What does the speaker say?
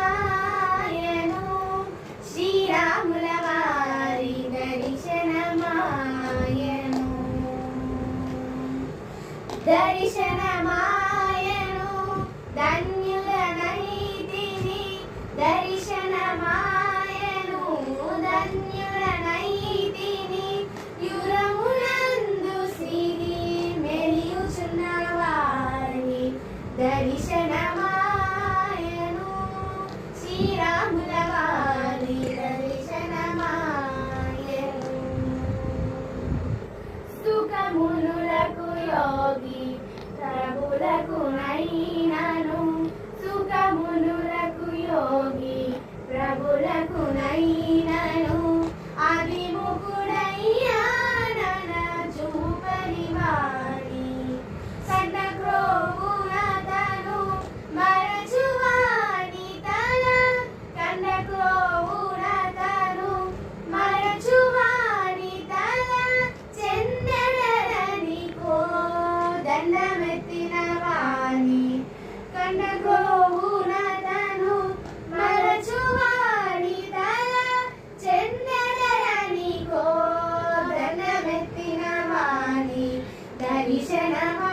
దర్శనమాయను శ్రీరాముల వారి దర్శనమాయను దర్శనమాయను ధన్యులనైతిని దర్శనమాయను ధన్యులనైతిని యురమునందు శ్రీ మెలియుచున్న వారి దర్శనమాయను శ్రీరాముల వారి దర్శనమాయను సుఖమునులకు యోగి ప్రభులకు నైనను సుఖమునులకు యోగి ప్రభులకు నైనను అభిముఖుడయ్యానన చూపని వాణి కన్న క్రోవునతను మరచువాని తల కన్న క్రోవునతను మరచువాని తల చెందడని కో దండమెత్తిన వాణి కన్న క్రోవునతను మరచువాని తల చెందడని కో దండమెత్తిన వాణి దర్శనమా